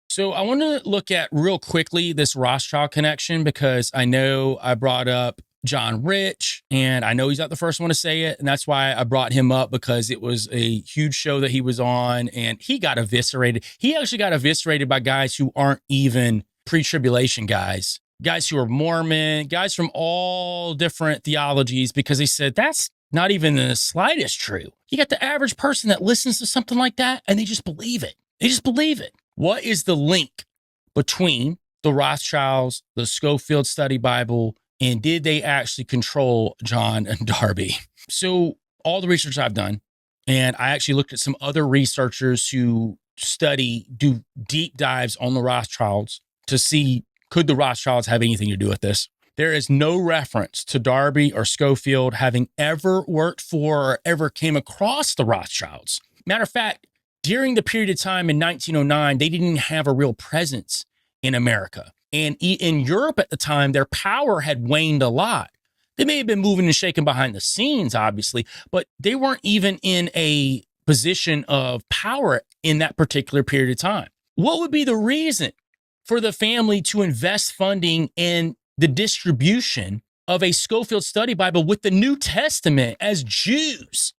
So I want to look at real quickly this Rothschild connection because I know I brought up John Rich and I know he's not the first one to say it. And that's why I brought him up because it was a huge show that he was on and he got eviscerated. He actually got eviscerated by guys who aren't even pre-tribulation guys who are Mormon, guys from all different theologies because they said that's not even the slightest true. You got the average person that listens to something like that and they just believe it. They just believe it. What is the link between the Rothschilds, the Scofield Study Bible, and did they actually control John and Darby? So all the research I've done, and I actually looked at some other researchers who do deep dives on the Rothschilds to see could the Rothschilds have anything to do with this. There is no reference to Darby or Scofield having ever worked for or ever came across the Rothschilds. Matter of fact, during the period of time in 1909, they didn't have a real presence in America. And in Europe at the time, their power had waned a lot. They may have been moving and shaking behind the scenes, obviously, but they weren't even in a position of power in that particular period of time. What would be the reason for the family to invest funding in the distribution of a Scofield Study Bible with the New Testament as Jews,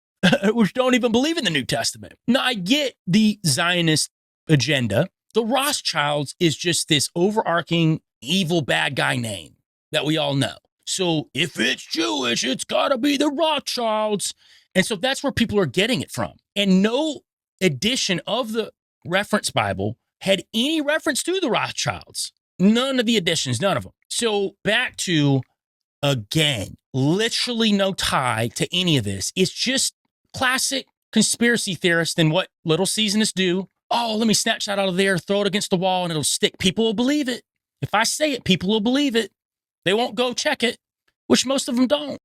which don't even believe in the New Testament? Now, I get the Zionist agenda. The Rothschilds is just this overarching evil bad guy name that we all know. So if it's Jewish, it's got to be the Rothschilds. And so that's where people are getting it from. And no edition of the reference Bible had any reference to the Rothschilds. None of the editions, none of them. So back to, again, literally no tie to any of this. It's just classic conspiracy theorists and what little Caesarists do. Oh, let me snatch that out of there, throw it against the wall, and it'll stick. People will believe it. If I say it, people will believe it. They won't go check it, which most of them don't.